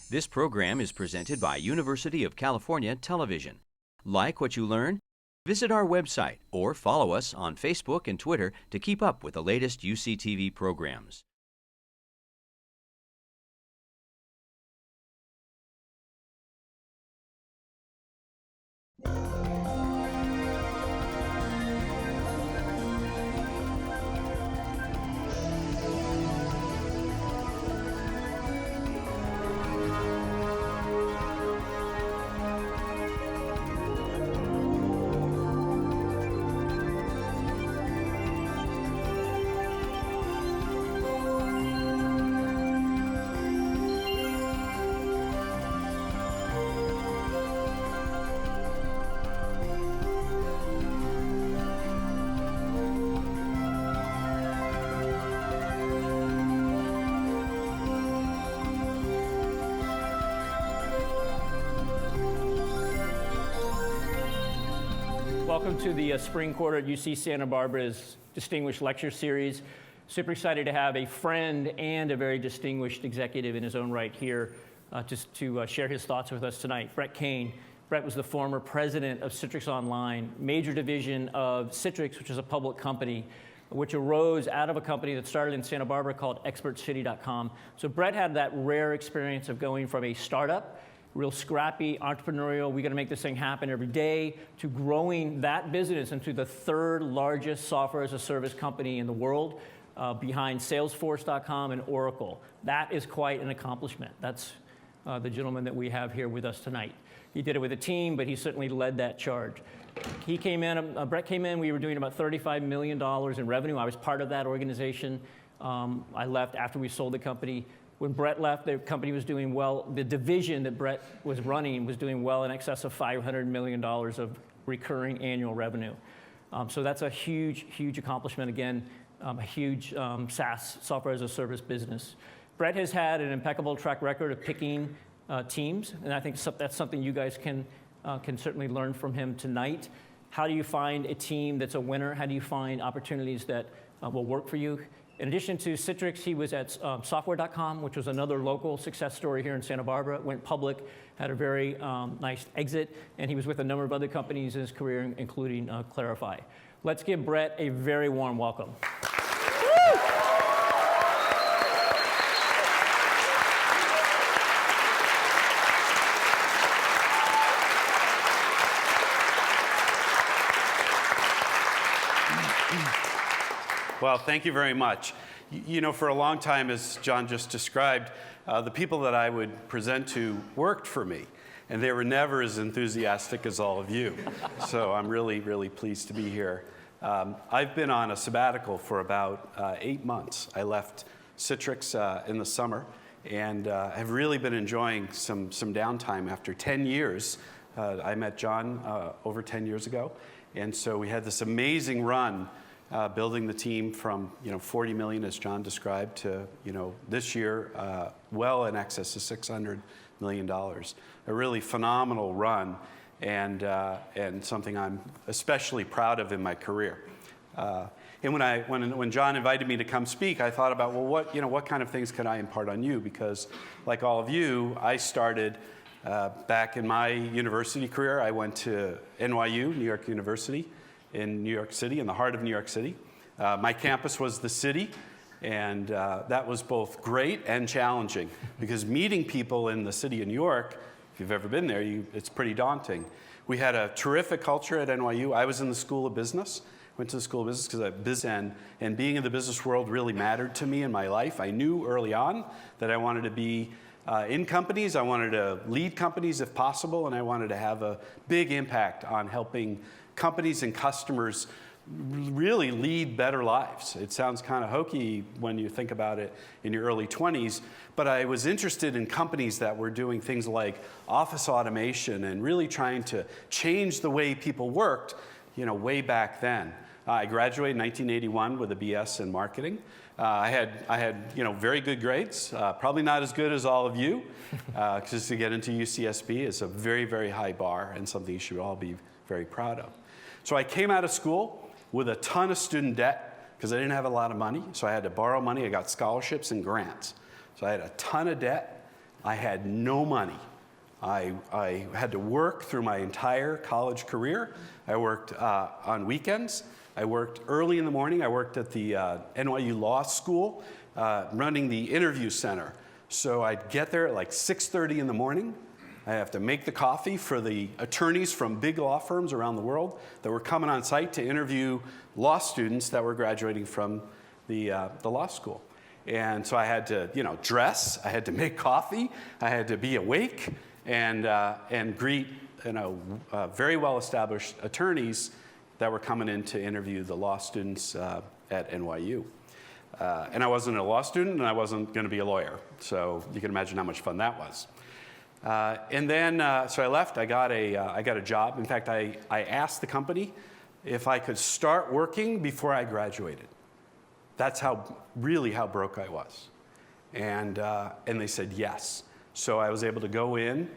This program is presented by University of California Television. Like what you learn? Visit our website or follow us on Facebook and Twitter to keep up with the latest UCTV programs. Welcome to the spring quarter at UC Santa Barbara's Distinguished Lecture Series. Super excited to have a friend and a very distinguished executive in his own right here just to share his thoughts with us tonight. Brett Caine. Brett was the former president of Citrix Online, major division of Citrix, which is a public company, which arose out of a company that started in Santa Barbara called ExpertCity.com. So Brett had that rare experience of going from a startup, real scrappy, entrepreneurial, we got to make this thing happen every day, to growing that business into the third largest software as a service company in the world, behind Salesforce.com and Oracle. That is quite an accomplishment. That's the gentleman that we have here with us tonight. He did it with a team, but he certainly led that charge. He came in, Brett came in, we were doing about $35 million in revenue. I was part of that organization. I left after we sold the company. When Brett left, the company was doing well. The division that Brett was running was doing well in excess of $500 million of recurring annual revenue. So that's a huge, huge accomplishment. Again, a huge SaaS, software as a service business. Brett has had an impeccable track record of picking teams, and I think that's something you guys can certainly learn from him tonight. How do you find a team that's a winner? How do you find opportunities that will work for you? In addition to Citrix, he was at software.com, which was another local success story here in Santa Barbara. Went public, had a very nice exit, and he was with a number of other companies in his career, including Clarify. Let's give Brett a very warm welcome. Well, thank you very much. You know, for a long time, as John just described, the people that I would present to worked for me, and they were never as enthusiastic as all of you. So I'm really, really pleased to be here. I've been on a sabbatical for about 8 months. I left Citrix in the summer, and have really been enjoying some downtime after 10 years. I met John over 10 years ago, and so we had this amazing run building the team from 40 million, as John described, to this year well in excess of $600 million. A really phenomenal run, and something I'm especially proud of in my career. And when John invited me to come speak, I thought about, well, what kind of things could I impart on you? Because like all of you, I started back in my university career. I went to NYU, New York University, in New York City, in the heart of New York City. My campus was the city, and that was both great and challenging, because meeting people in the city of New York, if you've ever been there, it's pretty daunting. We had a terrific culture at NYU. I was in the School of Business. Went to the School of Business because and being in the business world really mattered to me in my life. I knew early on that I wanted to be in companies. I wanted to lead companies if possible, and I wanted to have a big impact on helping companies and customers really lead better lives. It sounds kind of hokey when you think about it in your early 20s, but I was interested in companies that were doing things like office automation and really trying to change the way people worked, way back then. I graduated in 1981 with a BS in marketing. I had very good grades, probably not as good as all of you, because to get into UCSB is a very, very high bar and something you should all be very proud of. So I came out of school with a ton of student debt because I didn't have a lot of money, so I had to borrow money. I got scholarships and grants. So I had a ton of debt. I had no money. I had to work through my entire college career. I worked on weekends. I worked early in the morning. I worked at the NYU Law School, running the interview center. So I'd get there at like 6:30 in the morning. I have to make the coffee for the attorneys from big law firms around the world that were coming on site to interview law students that were graduating from the law school. And so I had to, dress. I had to make coffee. I had to be awake and greet, very well-established attorneys that were coming in to interview the law students at NYU. And I wasn't a law student, and I wasn't going to be a lawyer. So you can imagine how much fun that was. And then, so I left. I got a job. In fact, I asked the company if I could start working before I graduated. That's really how broke I was. And they said yes. So I was able to go in,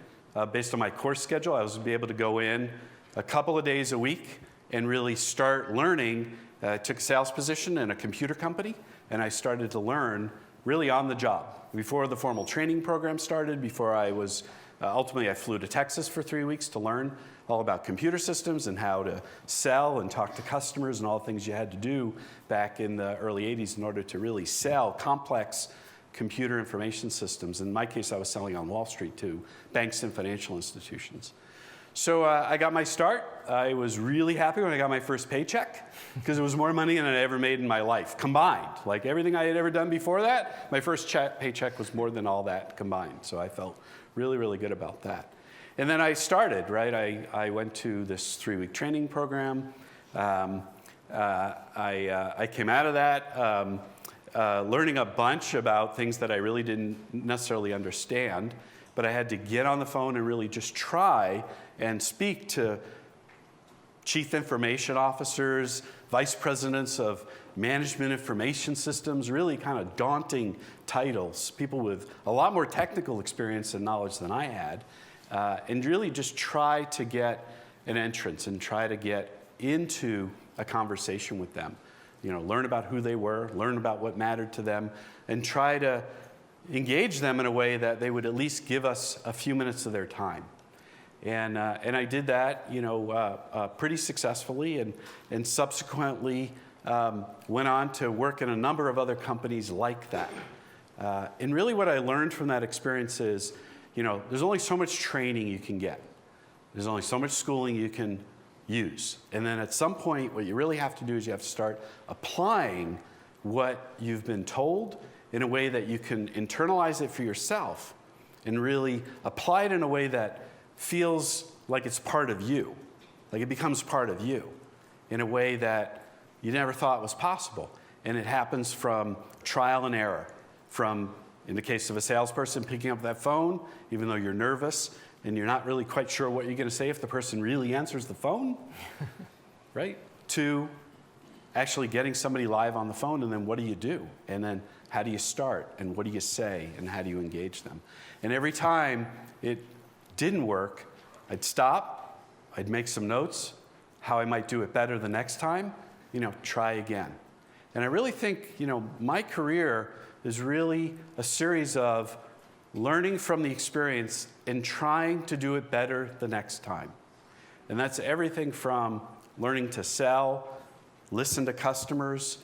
based on my course schedule, I was able to go in a couple of days a week and really start learning. I took a sales position in a computer company, and I started to learn really on the job. Before the formal training program started, before I was, ultimately I flew to Texas for 3 weeks to learn all about computer systems and how to sell and talk to customers and all the things you had to do back in the early 80s in order to really sell complex computer information systems. In my case, I was selling on Wall Street to banks and financial institutions. So I got my start. I was really happy when I got my first paycheck because it was more money than I ever made in my life, combined. Like everything I had ever done before that, my first paycheck was more than all that combined. So I felt really, really good about that. And then I started, right? I went to this 3-week training program. I came out of that learning a bunch about things that I really didn't necessarily understand, but I had to get on the phone and really just try and speak to chief information officers, vice presidents of management information systems, really kind of daunting titles, people with a lot more technical experience and knowledge than I had, and really just try to get an entrance and try to get into a conversation with them. Learn about who they were, learn about what mattered to them, and try to engage them in a way that they would at least give us a few minutes of their time. And I did that, pretty successfully, and subsequently went on to work in a number of other companies like that. And really what I learned from that experience is, there's only so much training you can get. There's only so much schooling you can use. And then at some point, what you really have to do is you have to start applying what you've been told in a way that you can internalize it for yourself and really apply it in a way that feels like it's part of you, like it becomes part of you in a way that you never thought was possible. And it happens from trial and error, from, in the case of a salesperson, picking up that phone, even though you're nervous and you're not really quite sure what you're going to say if the person really answers the phone, right? To actually getting somebody live on the phone, and then what do you do? And then how do you start? And what do you say? And how do you engage them? And every time it didn't work, I'd stop, I'd make some notes, how I might do it better the next time, try again. And I really think, my career is really a series of learning from the experience and trying to do it better the next time. And that's everything from learning to sell, listen to customers,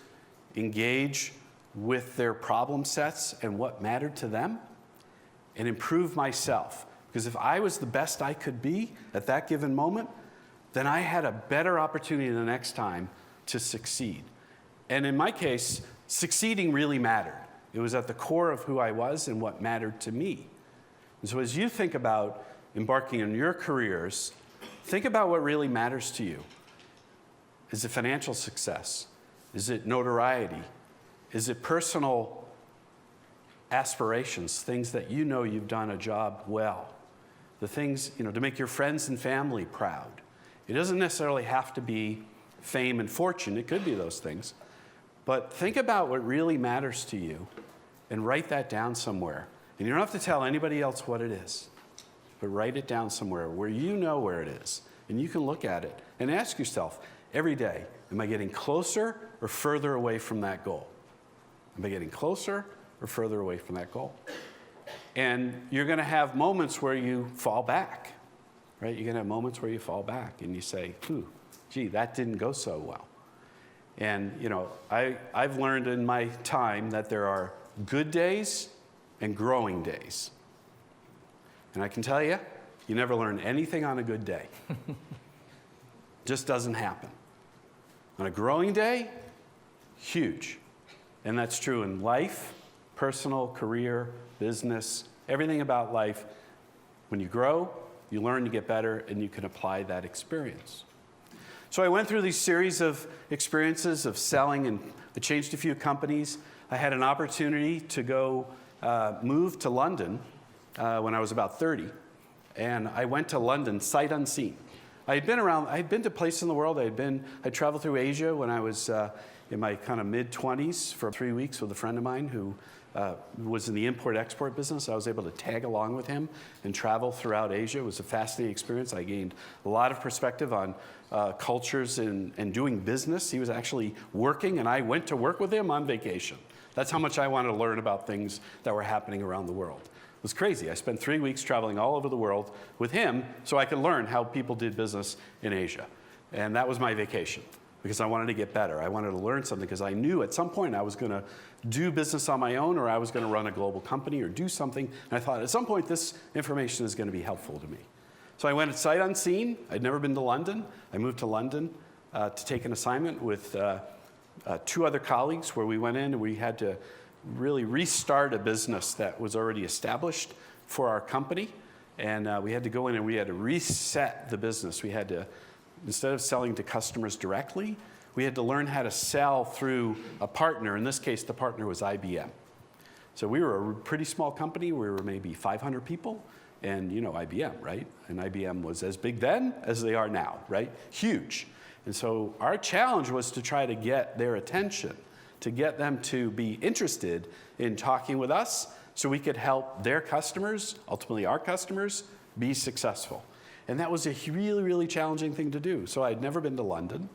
engage with their problem sets and what mattered to them, and improve myself. Because if I was the best I could be at that given moment, then I had a better opportunity the next time to succeed. And in my case, succeeding really mattered. It was at the core of who I was and what mattered to me. And so as you think about embarking on your careers, think about what really matters to you. Is it financial success? Is it notoriety? Is it personal aspirations, things that you've done a job well? The things, to make your friends and family proud. It doesn't necessarily have to be fame and fortune. It could be those things. But think about what really matters to you and write that down somewhere. And you don't have to tell anybody else what it is, but write it down somewhere where you know where it is. And you can look at it and ask yourself every day, am I getting closer or further away from that goal? Am I getting closer or further away from that goal? And you're going to have moments where you fall back, right? You're going to have moments where you fall back and you say, "Ooh, gee, that didn't go so well." And, you know, I've learned in my time that there are good days and growing days. And I can tell you, you never learn anything on a good day. Just doesn't happen. On a growing day, huge. And that's true in life, personal, career, business, everything about life. When you grow, you learn to get better, and you can apply that experience. So I went through these series of experiences of selling, and I changed a few companies. I had an opportunity to go move to London when I was about 30. And I went to London sight unseen. I had been to places in the world. I traveled through Asia when I was in my kind of mid-20s for 3 weeks with a friend of mine who was in the import-export business. I was able to tag along with him and travel throughout Asia. It was a fascinating experience. I gained a lot of perspective on cultures and doing business. He was actually working, and I went to work with him on vacation. That's how much I wanted to learn about things that were happening around the world. It was crazy. I spent 3 weeks traveling all over the world with him so I could learn how people did business in Asia. And that was my vacation because I wanted to get better. I wanted to learn something because I knew at some point I was going to do business on my own, or I was going to run a global company or do something. And I thought at some point this information is going to be helpful to me. So I went at sight unseen. I'd never been to London. I moved to London to take an assignment with 2 other colleagues where we went in and we had to really restart a business that was already established for our company. And we had to go in and we had to reset the business. We had to, instead of selling to customers directly, we had to learn how to sell through a partner. In this case, the partner was IBM. So we were a pretty small company. We were maybe 500 people. And you know IBM, right? And IBM was as big then as they are now, right? Huge. And so our challenge was to try to get their attention, to get them to be interested in talking with us so we could help their customers, ultimately our customers, be successful. And that was a really, really challenging thing to do. So I had never been to London,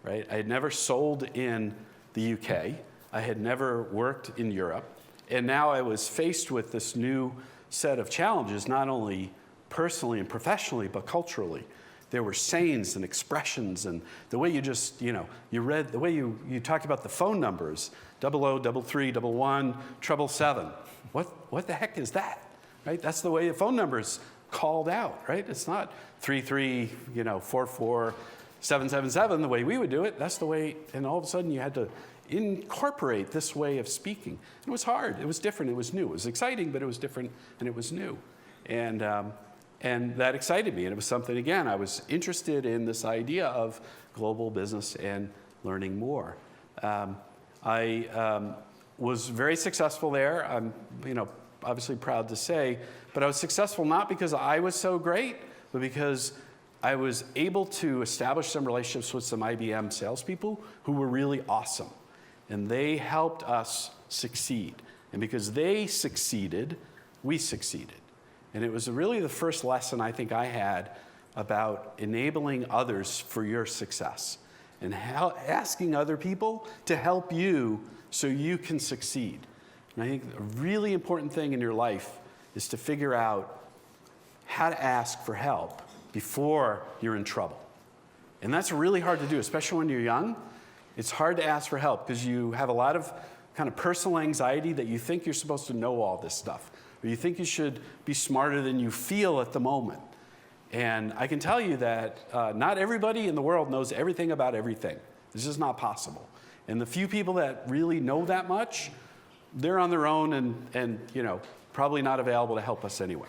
right? I had never sold in the UK. I had never worked in Europe. And now I was faced with this new set of challenges, not only personally and professionally, but culturally. There were sayings and expressions, and the way you just, you read, the way you talked about the phone numbers, 00, 33, 11, 777. What the heck is that, right? That's the way the phone number's called out, right? It's not 33, 44, 777 the way we would do it. That's the way, and all of a sudden you had to incorporate this way of speaking. It was hard. It was different. It was new. It was exciting, but it was different and it was new. And that excited me. And it was something, again, I was interested in this idea of global business and learning more. I was very successful there. I'm, obviously proud to say, but I was successful not because I was so great, but because I was able to establish some relationships with some IBM salespeople who were really awesome. And they helped us succeed. And because they succeeded, we succeeded. And it was really the first lesson I think I had about enabling others for your success and asking other people to help you so you can succeed. And I think a really important thing in your life is to figure out how to ask for help before you're in trouble. And that's really hard to do, especially when you're young. It's hard to ask for help because you have a lot of kind of personal anxiety that you think you're supposed to know all this stuff, or you think you should be smarter than you feel at the moment. And I can tell you that not everybody in the world knows everything about everything. This is not possible. And the few people that really know that much, they're on their own and probably not available to help us anyway.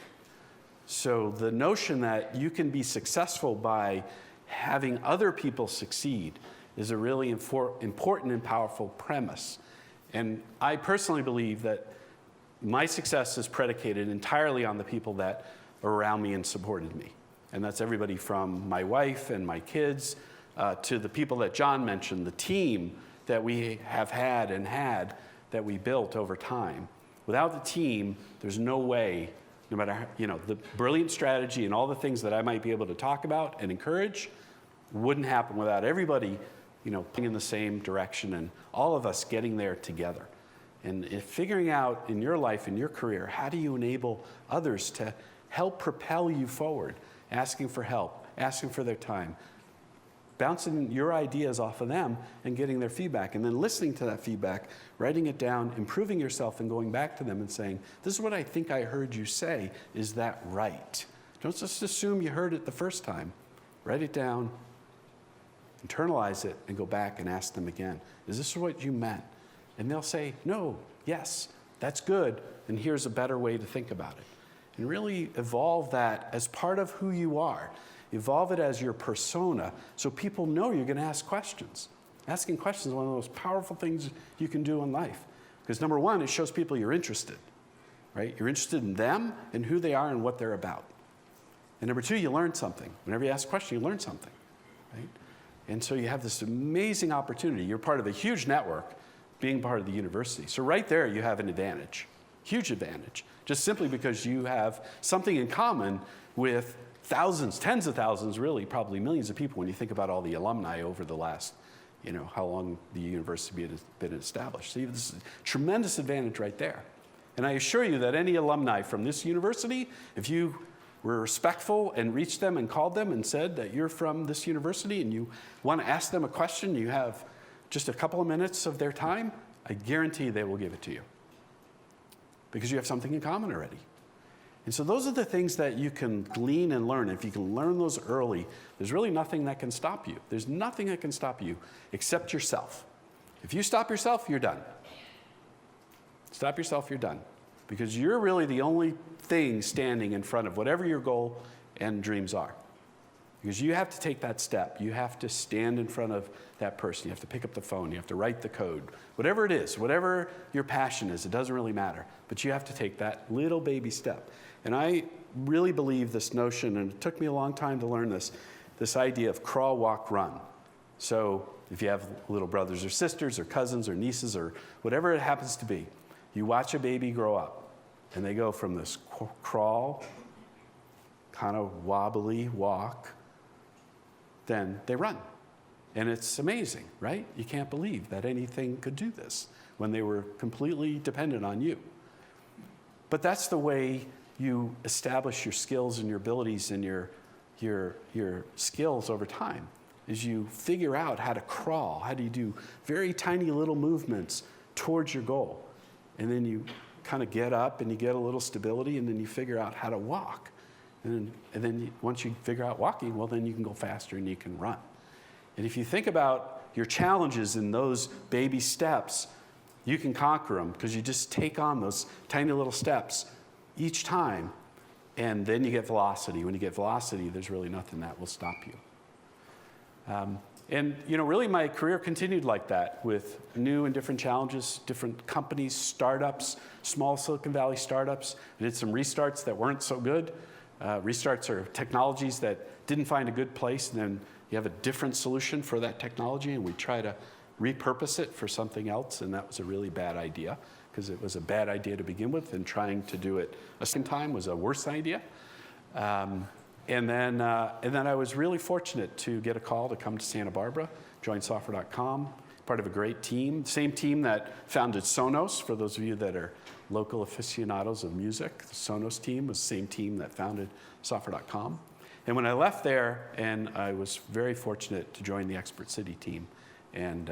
So the notion that you can be successful by having other people succeed is a really important and powerful premise. And I personally believe that my success is predicated entirely on the people that are around me and supported me. And that's everybody from my wife and my kids to the people that John mentioned, the team that we have had that we built over time. Without the team, there's no way, no matter the brilliant strategy and all the things that I might be able to talk about and encourage, wouldn't happen without everybody pulling in the same direction and all of us getting there together. And if figuring out in your life, in your career, how do you enable others to help propel you forward, asking for help, asking for their time, bouncing your ideas off of them and getting their feedback, and then listening to that feedback, writing it down, improving yourself, and going back to them and saying, this is what I think I heard you say. Is that right? Don't just assume you heard it the first time. Write it down, internalize it, and go back and ask them again. Is this what you meant? And they'll say, no, yes, that's good, and here's a better way to think about it. And really evolve that as part of who you are. Evolve it as your persona so people know you're going to ask questions. Asking questions is one of the most powerful things you can do in life. Because number one, it shows people you're interested, right? You're interested in them and who they are and what they're about. And number two, you learn something. Whenever you ask a question, you learn something, right? And so you have this amazing opportunity. You're part of a huge network being part of the university. So right there, you have an advantage, huge advantage, just simply because you have something in common with thousands, tens of thousands, really, probably millions of people when you think about all the alumni over the last, how long the university has been established. So you have this tremendous advantage right there. And I assure you that any alumni from this university, if you were respectful and reached them and called them and said that you're from this university and you want to ask them a question, you have just a couple of minutes of their time, I guarantee they will give it to you. Because you have something in common already. And so those are the things that you can glean and learn. If you can learn those early, there's really nothing that can stop you. There's nothing that can stop you except yourself. If you stop yourself, you're done. Stop yourself, you're done. Because you're really the only thing standing in front of whatever your goal and dreams are. Because you have to take that step. You have to stand in front of that person. You have to pick up the phone. You have to write the code. Whatever it is, whatever your passion is, it doesn't really matter. But you have to take that little baby step. And I really believe this notion, and it took me a long time to learn this idea of crawl, walk, run. So if you have little brothers or sisters or cousins or nieces or whatever it happens to be, you watch a baby grow up. And they go from this crawl, kind of wobbly walk, then they run. And it's amazing, right? You can't believe that anything could do this when they were completely dependent on you. But that's the way you establish your skills and your abilities and your skills over time, is you figure out how to crawl, how do you do very tiny little movements towards your goal. And then you kind of get up and you get a little stability, and then you figure out how to walk. And then once you figure out walking, well, then you can go faster and you can run. And if you think about your challenges in those baby steps, you can conquer them because you just take on those tiny little steps each time, and then you get velocity. When you get velocity, there's really nothing that will stop you. And really my career continued like that, with new and different challenges, different companies, startups, small Silicon Valley startups. I did some restarts that weren't so good. Restarts are technologies that didn't find a good place, and then you have a different solution for that technology, and we try to repurpose it for something else, and that was a really bad idea, because it was a bad idea to begin with, and trying to do it a second time was a worse idea. And then I was really fortunate to get a call to come to Santa Barbara, join Software.com, part of a great team, same team that founded Sonos. For those of you that are local aficionados of music, the Sonos team was the same team that founded Software.com. And when I left there, and I was very fortunate to join the Expert City team, and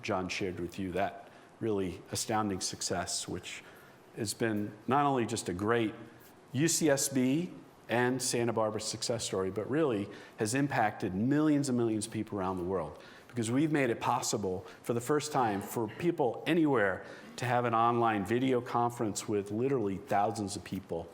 John shared with you that really astounding success, which has been not only just a great UCSB and Santa Barbara success story, but really has impacted millions and millions of people around the world, because we've made it possible for the first time for people anywhere to have an online video conference with literally thousands of people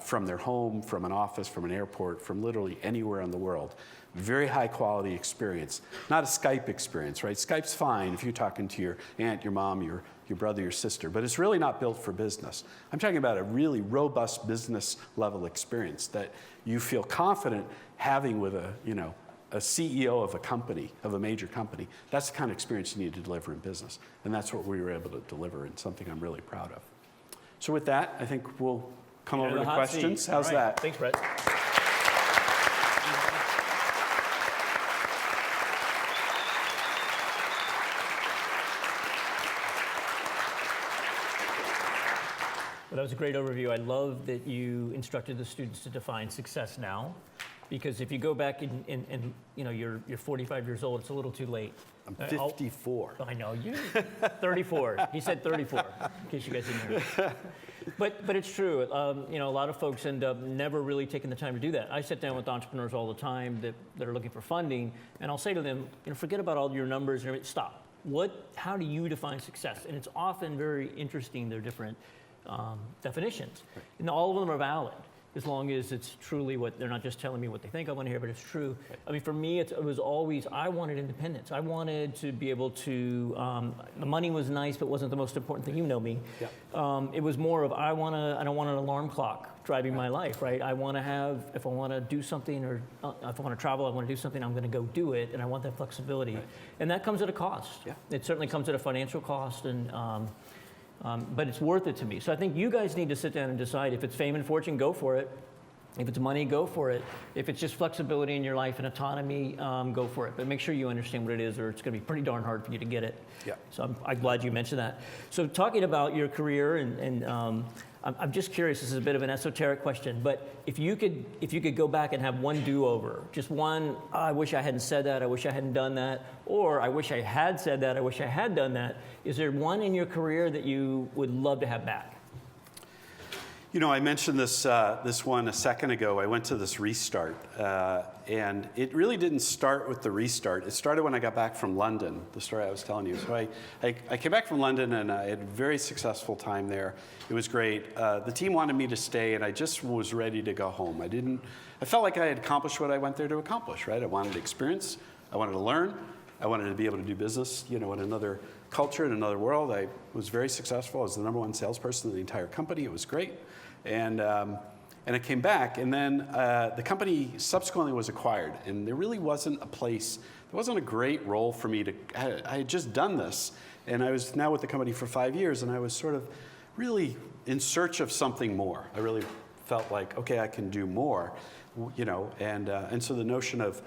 from their home, from an office, from an airport, from literally anywhere in the world. Very high quality experience. Not a Skype experience, right? Skype's fine if you're talking to your aunt, your mom, your brother, your sister, but it's really not built for business. I'm talking about a really robust business level experience that you feel confident having with a CEO of a company, of a major company. That's the kind of experience you need to deliver in business. And that's what we were able to deliver, and something I'm really proud of. So with that, I think we'll come over to questions. How's that? Thanks, Brett. Well, that was a great overview. I love that you instructed the students to define success now, because if you go back and you're 45 years old, it's a little too late. I'm 54. I know, you 34. He said 34, in case you guys didn't hear. But it's true. A lot of folks end up never really taking the time to do that. I sit down with entrepreneurs all the time that are looking for funding, and I'll say to them, forget about all your numbers and everything. Stop. How do you define success? And it's often very interesting. They're different definitions, right. And all of them are valid, as long as it's truly what they're not just telling me what they think I want to hear, but it's true. Right. I mean, for me, it was always, I wanted independence. I wanted to be able to, the money was nice, but wasn't the most important thing. You know me. Yeah. It was more of, I don't want an alarm clock driving my life, right? I want to have, if I want to do something, or if I want to travel, I want to do something, I'm going to go do it, and I want that flexibility. Right. And that comes at a cost. Yeah. It certainly comes at a financial cost, and but it's worth it to me. So I think you guys need to sit down and decide. If it's fame and fortune, go for it. If it's money, go for it. If it's just flexibility in your life and autonomy, go for it. But make sure you understand what it is, or it's going to be pretty darn hard for you to get it. Yeah. So I'm glad you mentioned that. So talking about your career, and I'm just curious. This is a bit of an esoteric question, but if you could go back and have one do-over, just one, I wish I hadn't said that, I wish I hadn't done that, or I wish I had said that, I wish I had done that. Is there one in your career that you would love to have back? I mentioned this one a second ago. I went to this restart, and it really didn't start with the restart. It started when I got back from London, the story I was telling you. So I came back from London, and I had a very successful time there. It was great. The team wanted me to stay, and I just was ready to go home. I felt like I had accomplished what I went there to accomplish, right? I wanted experience. I wanted to learn. I wanted to be able to do business, in another culture, in another world. I was very successful. I was the #1 salesperson in the entire company. It was great. And I came back, and then the company subsequently was acquired, and there really wasn't a place, there wasn't a great role for me I had just done this, and I was now with the company for 5 years, and I was sort of really in search of something more. I really felt like, okay, I can do more, and so the notion of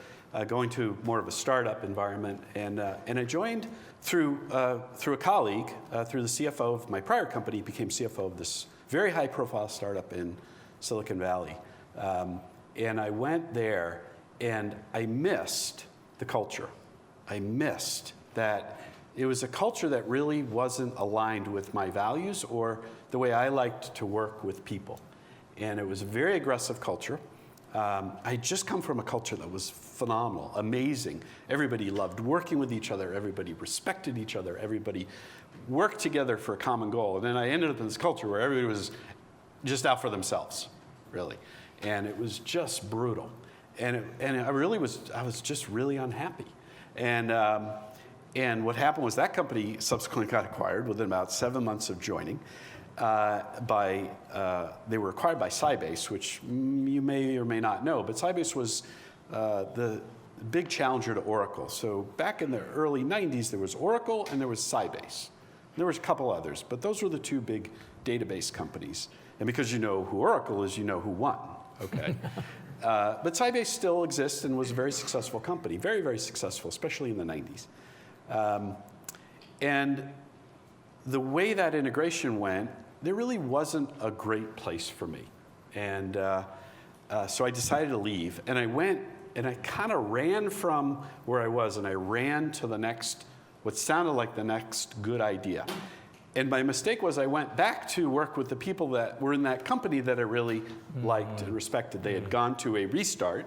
going to more of a startup environment, and I joined through a colleague, through the CFO of my prior company, became CFO of this very high-profile startup in Silicon Valley. And I went there, and I missed the culture. I missed that it was a culture that really wasn't aligned with my values or the way I liked to work with people. And it was a very aggressive culture. I had just come from a culture that was phenomenal, amazing. Everybody loved working with each other. Everybody respected each other. Everybody worked together for a common goal. And then I ended up in this culture where everybody was just out for themselves, really. And it was just brutal. And I was just really unhappy. And what happened was that company subsequently got acquired within about 7 months of joining. They were acquired by Sybase, which you may or may not know, but Sybase was the big challenger to Oracle. So back in the early 90s, there was Oracle and there was Sybase. There was a couple others, but those were the two big database companies. And because you know who Oracle is, you know who won, okay? But Sybase still exists and was a very successful company, very, very successful, especially in the 90s. And the way that integration went, there really wasn't a great place for me. And so I decided to leave. And I went and I kind of ran from where I was, and I ran to the next, what sounded like the next good idea. And my mistake was I went back to work with the people that were in that company that I really liked and respected. They had gone to a restart.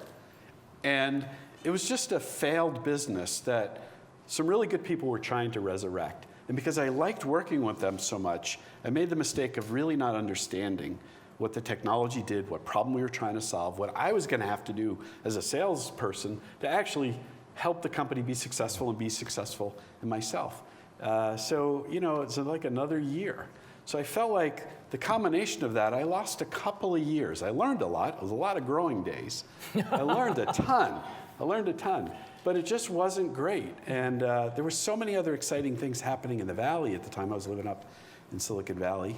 And it was just a failed business that some really good people were trying to resurrect. And because I liked working with them so much, I made the mistake of really not understanding what the technology did, what problem we were trying to solve, what I was going to have to do as a salesperson to actually help the company be successful and be successful in myself. So, it's like another year. So I felt like the combination of that, I lost a couple of years. I learned a lot. It was a lot of growing days. I learned a ton. But it just wasn't great. And there were so many other exciting things happening in the Valley at the time. I was living up in Silicon Valley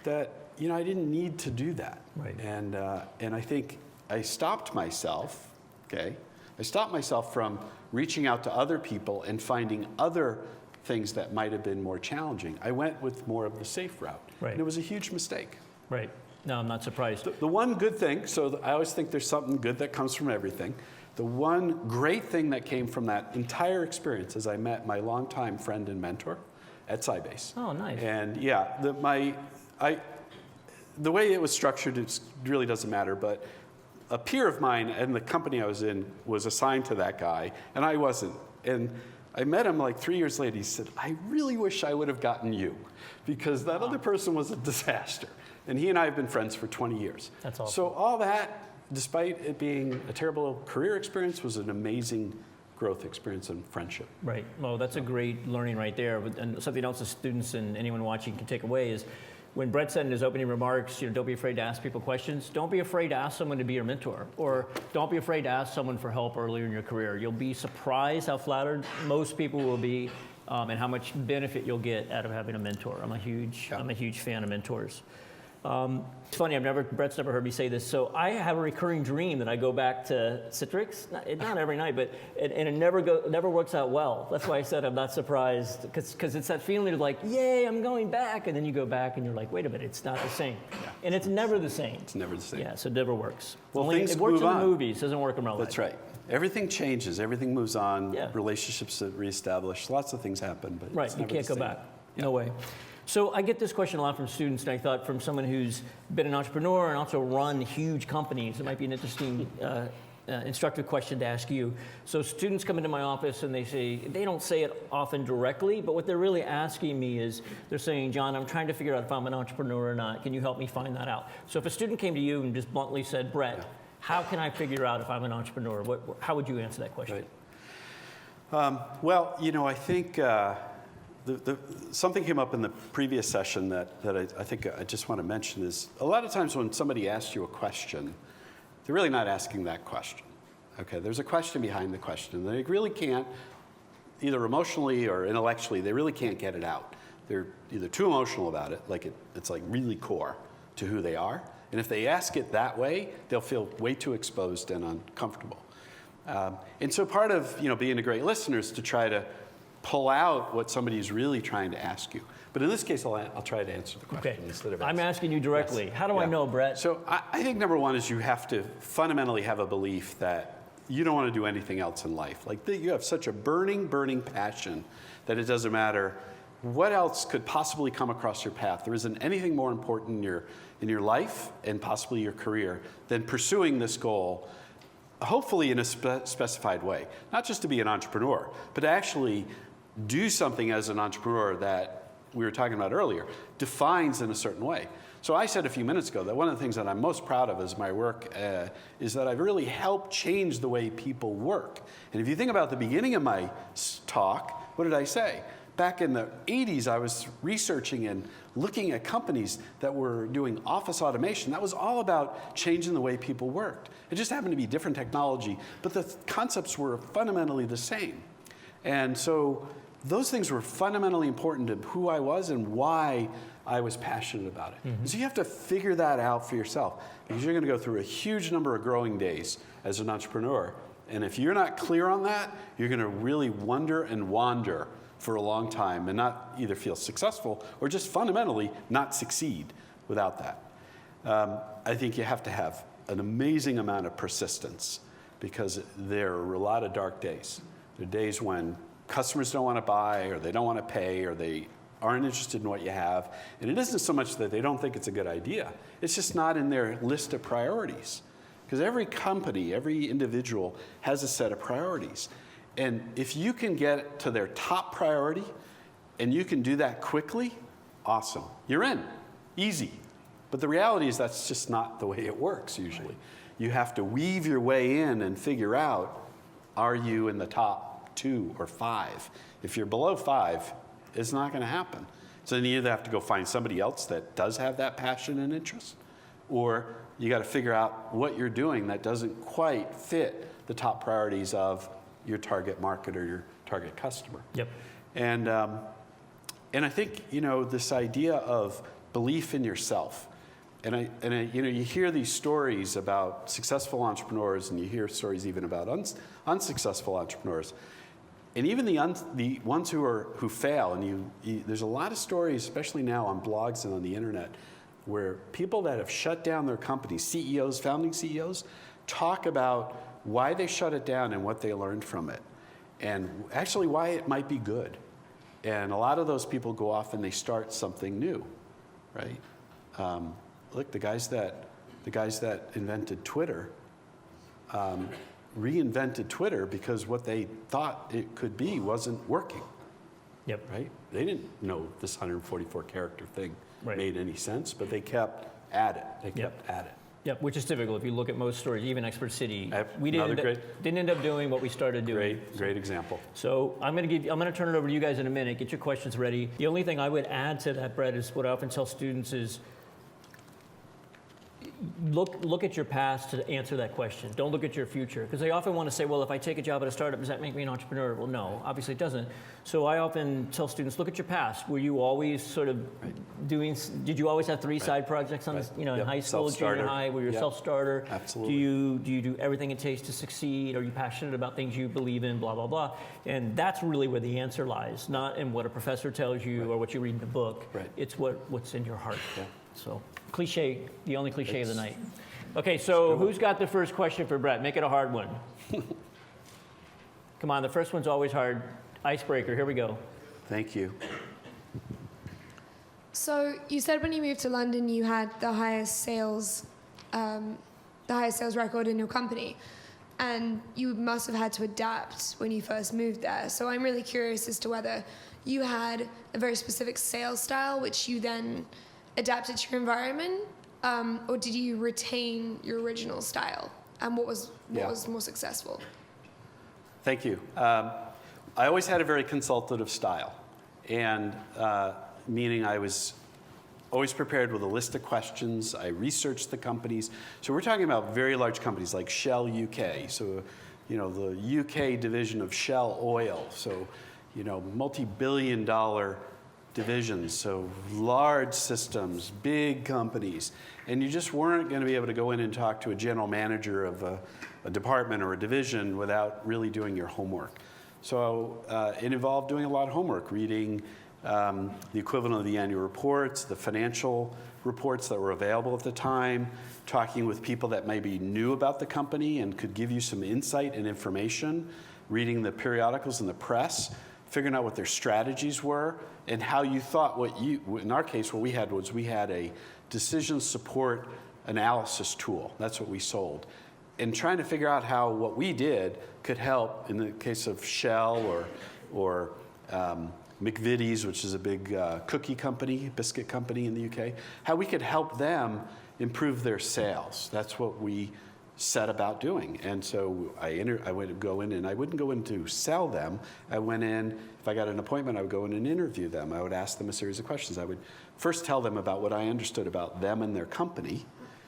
that, I didn't need to do that. Right. And I think I stopped myself, okay? I stopped myself from reaching out to other people and finding other things that might have been more challenging. I went with more of the safe route. Right. And it was a huge mistake. Right. No, I'm not surprised. The one good thing, so I always think there's something good that comes from everything. The one great thing that came from that entire experience is I met my longtime friend and mentor at Sybase. Oh, nice. And yeah, the way it was structured, it really doesn't matter, but a peer of mine and the company I was in was assigned to that guy, and I wasn't. And I met him like 3 years later. He said, I really wish I would have gotten you, because that other person was a disaster. And he and I have been friends for 20 years. That's awesome. So all that, despite it being a terrible career experience, was an amazing growth experience and friendship. Right. Well, that's a great learning right there. And something else the students and anyone watching can take away is when Brett said in his opening remarks, don't be afraid to ask people questions. Don't be afraid to ask someone to be your mentor, or don't be afraid to ask someone for help earlier in your career. You'll be surprised how flattered most people will be, and how much benefit you'll get out of having a mentor. I'm a huge fan of mentors. It's funny, Brett's never heard me say this. So I have a recurring dream that I go back to Citrix, not every night, but and it never works out well. That's why I said I'm not surprised, because it's that feeling of like, yay, I'm going back, and then you go back and you're like, wait a minute, it's not the same, and it's never the same. It's never the same. Yeah, so it never works. Well, it works in the movies, doesn't work in real life. That's right. Everything changes. Everything moves on. Yeah. Relationships are reestablished. Lots of things happen, but right, it's you never can't the go same. back. No way. So I get this question a lot from students, and I thought from someone who's been an entrepreneur and also run huge companies, it might be an interesting, instructive question to ask you. So students come into my office and they don't say it often directly, but what they're really asking me is, they're saying, John, I'm trying to figure out if I'm an entrepreneur or not. Can you help me find that out? So if a student came to you and just bluntly said, Brett, how can I figure out if I'm an entrepreneur? How would you answer that question? Right. Well, I think something came up in the previous session that I think I just want to mention is, a lot of times when somebody asks you a question, they're really not asking that question. Okay, there's a question behind the question. They really can't, either emotionally or intellectually, they really can't get it out. They're either too emotional about it, like it's like really core to who they are, and if they ask it that way, they'll feel way too exposed and uncomfortable. And so part of being a great listener is to try to pull out what somebody's really trying to ask you. But in this case, I'll try to answer the question instead of I'm asking you directly. Yes. How do I know, Brett? So I think number one is you have to fundamentally have a belief that you don't want to do anything else in life. Like you have such a burning, burning passion that it doesn't matter what else could possibly come across your path. There isn't anything more important in your life and possibly your career than pursuing this goal, hopefully in a specified way. Not just to be an entrepreneur, but to actually do something as an entrepreneur that we were talking about earlier, defines in a certain way. So I said a few minutes ago that one of the things that I'm most proud of as my work is that I've really helped change the way people work. And if you think about the beginning of my talk, what did I say? Back in the 80s, I was researching and looking at companies that were doing office automation. That was all about changing the way people worked. It just happened to be different technology, but the concepts were fundamentally the same. And so those things were fundamentally important to who I was and why I was passionate about it. Mm-hmm. So you have to figure that out for yourself, because you're going to go through a huge number of growing days as an entrepreneur. And if you're not clear on that, you're going to really wonder and wander for a long time and not either feel successful or just fundamentally not succeed without that. I think you have to have an amazing amount of persistence, because there are a lot of dark days. There are days when customers don't want to buy, or they don't want to pay, or they aren't interested in what you have. And it isn't so much that they don't think it's a good idea. It's just not in their list of priorities. Because every company, every individual has a set of priorities. And if you can get to their top priority, and you can do that quickly, awesome. You're in. Easy. But the reality is that's just not the way it works usually. You have to weave your way in and figure out, are you in the top 2 or 5? If you're below 5, it's not going to happen. So then you either have to go find somebody else that does have that passion and interest, or you got to figure out what you're doing that doesn't quite fit the top priorities of your target market or your target customer. Yep. And I think this idea of belief in yourself. And you hear these stories about successful entrepreneurs, and you hear stories even about unsuccessful entrepreneurs. And even the ones who fail, and there's a lot of stories, especially now on blogs and on the internet, where people that have shut down their companies, CEOs, founding CEOs, talk about why they shut it down and what they learned from it, and actually why it might be good. And a lot of those people go off and they start something new, right? Look, the guys that invented Twitter reinvented Twitter because what they thought it could be wasn't working. Yep. Right? They didn't know this 144 character thing Right. made any sense, but they kept at it. They kept at it. Yep, which is typical. If you look at most stories, even Expert City, we Another didn't end up doing what we started doing. Great example. So I'm going to turn it over to you guys in a minute. Get your questions ready. The only thing I would add to that, Brett, is what I often tell students is look at your past to answer that question. Don't look at your future, because they often want to say, well, if I take a job at a startup, does that make me an entrepreneur? Well, no, obviously it doesn't. So I often tell students, look at your past. Were you always sort of did you always have three side projects on in high school, junior high? Were you a self-starter? Absolutely. Do you do everything it takes to succeed? Are you passionate about things you believe in, blah, blah, blah? And that's really where the answer lies, not in what a professor tells you or what you read in the book. Right. It's what's in your heart. Yeah. So cliche, the only cliche of the night. Okay, so who's got the first question for Brett? Make it a hard one. Come on, the first one's always hard. Icebreaker, here we go. Thank you. So you said when you moved to London, you had the highest sales record in your company, and you must have had to adapt when you first moved there. So I'm really curious as to whether you had a very specific sales style, which you then adapted to your environment, or did you retain your original style? And what was more successful? Thank you. I always had a very consultative style, and meaning I was always prepared with a list of questions. I researched the companies. So we're talking about very large companies like Shell UK. So, the UK division of Shell Oil. So, multi-billion-dollar divisions, so large systems, big companies, and you just weren't going to be able to go in and talk to a general manager of a department or a division without really doing your homework. So it involved doing a lot of homework, reading the equivalent of the annual reports, the financial reports that were available at the time, talking with people that maybe knew about the company and could give you some insight and information, reading the periodicals in the press, figuring out what their strategies were, and how you thought in our case, what we had was we had a decision support analysis tool. That's what we sold. And trying to figure out how what we did could help, in the case of Shell or McVitie's, which is a big cookie company, biscuit company in the UK, how we could help them improve their sales. That's what we set about doing. And so I would go in, and I wouldn't go in to sell them. I went in, if I got an appointment, I would go in and interview them. I would ask them a series of questions. I would first tell them about what I understood about them and their company,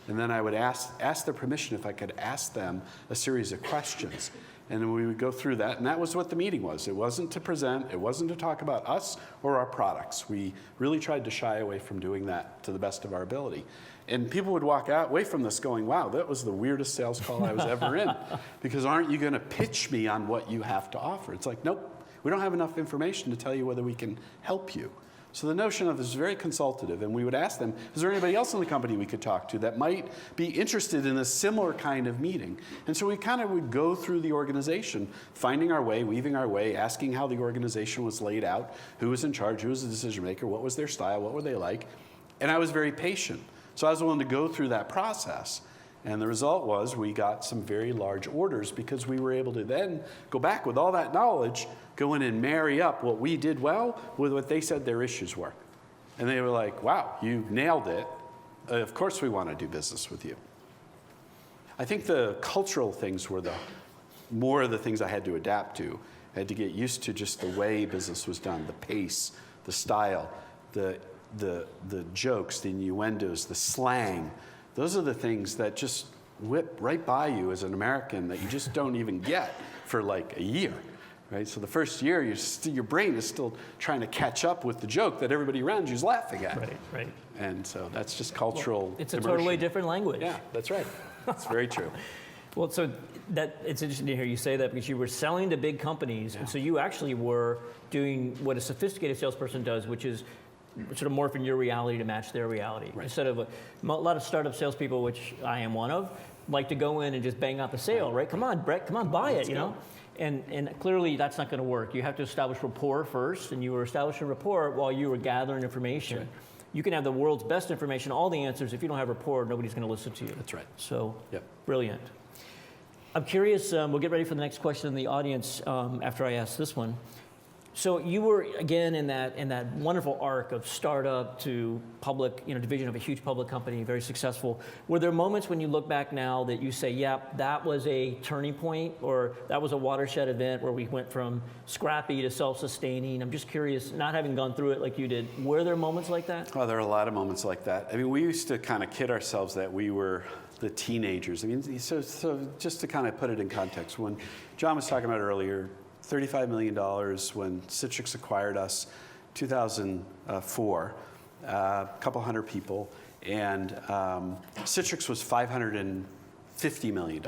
and then I would ask their permission if I could ask them a series of questions. And then we would go through that, and that was what the meeting was. It wasn't to present, it wasn't to talk about us or our products. We really tried to shy away from doing that to the best of our ability. And people would walk away from this going, wow, that was the weirdest sales call I was ever in. Because aren't you going to pitch me on what you have to offer? It's like, nope, we don't have enough information to tell you whether we can help you. So the notion of this is very consultative, and we would ask them, is there anybody else in the company we could talk to that might be interested in a similar kind of meeting? And so we kind of would go through the organization, finding our way, weaving our way, asking how the organization was laid out, who was in charge, who was the decision maker, what was their style, what were they like. And I was very patient. So I was willing to go through that process. And the result was we got some very large orders because we were able to then go back with all that knowledge, go in and marry up what we did well with what they said their issues were. And they were like, wow, you nailed it. Of course we want to do business with you. I think the cultural things were more of the things I had to adapt to. I had to get used to just the way business was done, the pace, the style, the jokes, the innuendos, the slang. Those are the things that just whip right by you as an American that you just don't even get for like a year, right? So the first year, your brain is still trying to catch up with the joke that everybody around you is laughing at. Right. And so that's just cultural It's a immersion. totally different language. Yeah, that's right. That's very true. Well, so it's interesting to hear you say that, because you were selling to big companies, and so you actually were doing what a sophisticated salesperson does, which is sort of morphing your reality to match their reality. Right. Instead of a lot of startup salespeople, which I am one of, like to go in and just bang out the sale, right? Come on, Brett, come on, buy it, you know? And clearly that's not going to work. You have to establish rapport first, and you were establishing rapport while you were gathering information. Right. You can have the world's best information, all the answers. If you don't have rapport, nobody's going to listen to you. That's right. So, brilliant. I'm curious, we'll get ready for the next question in the audience after I ask this one. So you were, again, in that wonderful arc of startup to public, division of a huge public company, very successful. Were there moments when you look back now that you say, yep, that was a turning point, or that was a watershed event where we went from scrappy to self-sustaining? I'm just curious, not having gone through it like you did, were there moments like that? Oh, there are a lot of moments like that. I mean, we used to kind of kid ourselves that we were the teenagers. I mean, so just to kind of put it in context, when John was talking about earlier, $35 million when Citrix acquired us, 2004, a couple hundred people, and Citrix was $550 million.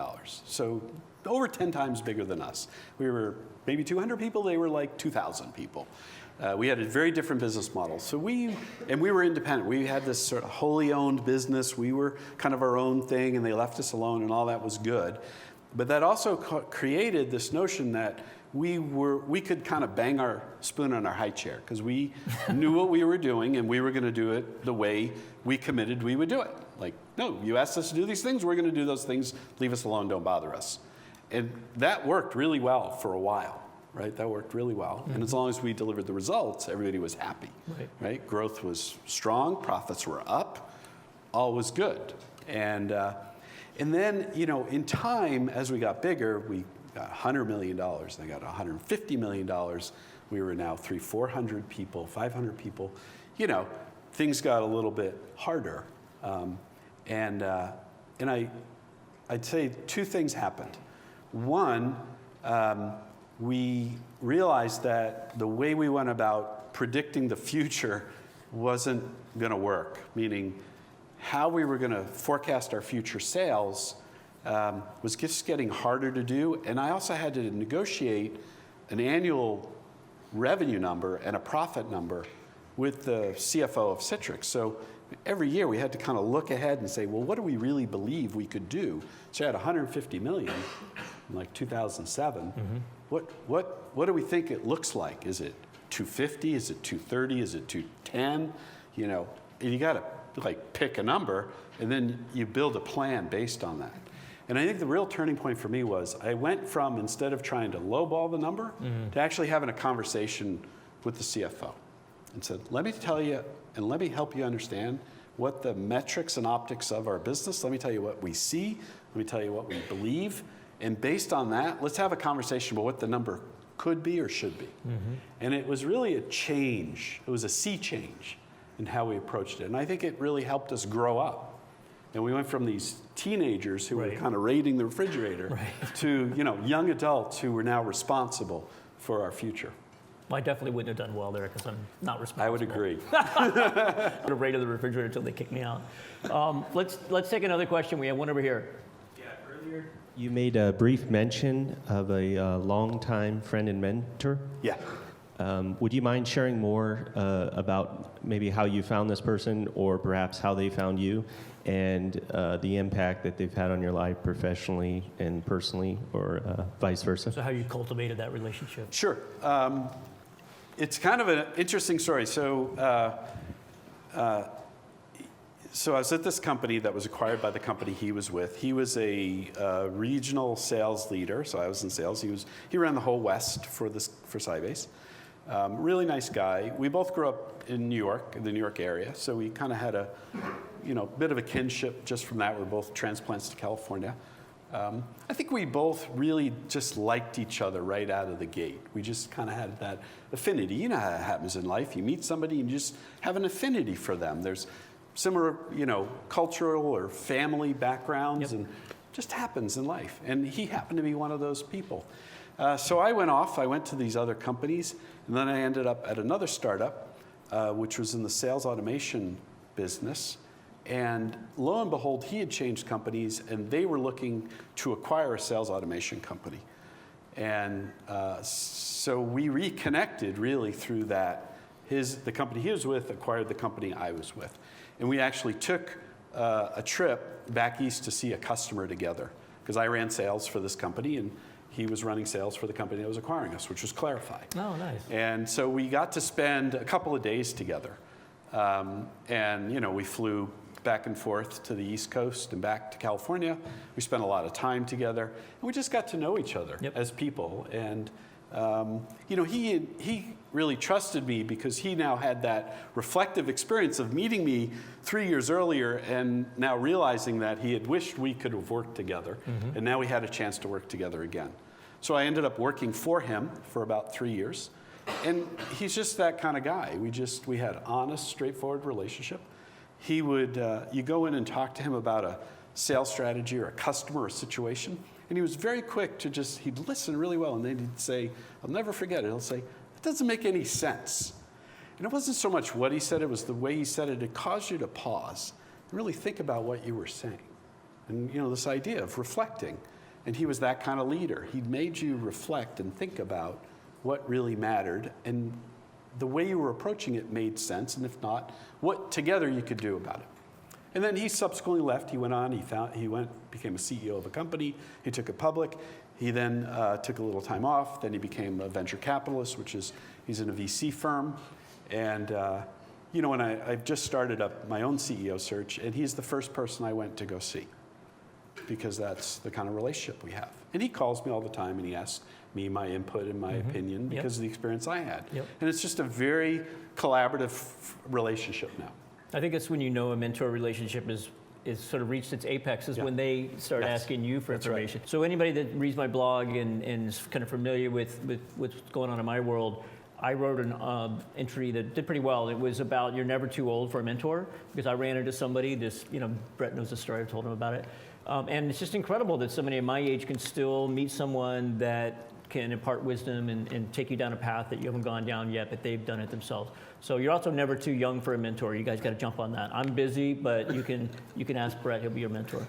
So over 10 times bigger than us. We were maybe 200 people, they were like 2,000 people. We had a very different business model. So we were independent. We had this sort of wholly owned business. We were kind of our own thing, and they left us alone, and all that was good. But that also created this notion that we could kind of bang our spoon on our high chair, because we knew what we were doing, and we were going to do it the way we committed we would do it. Like, no, you asked us to do these things, we're going to do those things. Leave us alone, don't bother us. And that worked really well for a while, right? That worked really well. Mm-hmm. And as long as we delivered the results, everybody was happy, right? Growth was strong, profits were up, all was good. And then, in time, as we got bigger, we got $100 million, they got $150 million. We were now 400 people, 500 people. Things got a little bit harder. And I'd say two things happened. One, we realized that the way we went about predicting the future wasn't going to work, meaning how we were going to forecast our future sales was just getting harder to do. And I also had to negotiate an annual revenue number and a profit number with the CFO of Citrix. So every year we had to kind of look ahead and say, well, what do we really believe we could do? So I had 150 million in like 2007. Mm-hmm. What do we think it looks like? Is it 250? Is it 230? Is it 210? And you got to pick a number, and then you build a plan based on that. And I think the real turning point for me was I went from, instead of trying to lowball the number, to actually having a conversation with the CFO and said, let me tell you and let me help you understand what the metrics and optics of our business, let me tell you what we see, let me tell you what we believe, and based on that, let's have a conversation about what the number could be or should be. Mm-hmm. And it was really a change. It was a sea change in how we approached it. And I think it really helped us grow up. And we went from these teenagers who were kind of raiding the refrigerator to young adults who were now responsible for our future. Well, I definitely wouldn't have done well there because I'm not responsible. I would agree. I would have raided the refrigerator until they kicked me out. Let's take another question. We have one over here. Yeah, earlier you made a brief mention of a longtime friend and mentor. Yeah. Would you mind sharing more about maybe how you found this person, or perhaps how they found you, and the impact that they've had on your life professionally and personally, or vice versa? So how you cultivated that relationship? Sure. It's kind of an interesting story. So I was at this company that was acquired by the company he was with. He was a regional sales leader, so I was in sales. He ran the whole West for Sybase. Really nice guy. We both grew up in New York, in the New York area, so we kind of had a bit of a kinship just from that. We're both transplants to California. I think we both really just liked each other right out of the gate. We just kind of had that affinity. You know how it happens in life. You meet somebody and you just have an affinity for them. There's similar, cultural or family backgrounds, and just happens in life. And he happened to be one of those people. So I went to these other companies, and then I ended up at another startup, which was in the sales automation business. And lo and behold, he had changed companies, and they were looking to acquire a sales automation company. And so we reconnected really through that. The company he was with acquired the company I was with. And we actually took a trip back east to see a customer together, because I ran sales for this company, and he was running sales for the company that was acquiring us, which was Clarify. Oh, nice. And so we got to spend a couple of days together. And, we flew back and forth to the East Coast and back to California. We spent a lot of time together, and we just got to know each other as people. And, he really trusted me because he now had that reflective experience of meeting me 3 years earlier and now realizing that he had wished we could have worked together. And now we had a chance to work together again. So I ended up working for him for about 3 years. And he's just that kind of guy. We had an honest, straightforward relationship. He would, you go in and talk to him about a sales strategy or a customer or a situation, and he was very quick to he'd listen really well, and then he'd say, I'll never forget it, he'll say, it doesn't make any sense. And it wasn't so much what he said, it was the way he said it. It caused you to pause and really think about what you were saying. And this idea of reflecting. And he was that kind of leader. He made you reflect and think about what really mattered, and the way you were approaching it made sense, and if not, what together you could do about it. And then he subsequently left. He went on, became a CEO of a company. He took it public. He then took a little time off. Then he became a venture capitalist, he's in a VC firm. And when I've just started up my own CEO search, and he's the first person I went to go see, because that's the kind of relationship we have. And he calls me all the time, and he asks me my input and my opinion because of the experience I had. And it's just a very collaborative relationship now. I think that's when a mentor relationship is sort of reached its apex, is when they start asking you for information. Right. So anybody that reads my blog and is kind of familiar with what's going on in my world, I wrote an entry that did pretty well. It was about you're never too old for a mentor, because I ran into somebody, Brett knows the story, I told him about it. And it's just incredible that somebody at my age can still meet someone that can impart wisdom and take you down a path that you haven't gone down yet, but they've done it themselves. So you're also never too young for a mentor. You guys got to jump on that. I'm busy, but you can ask Brett; he'll be your mentor.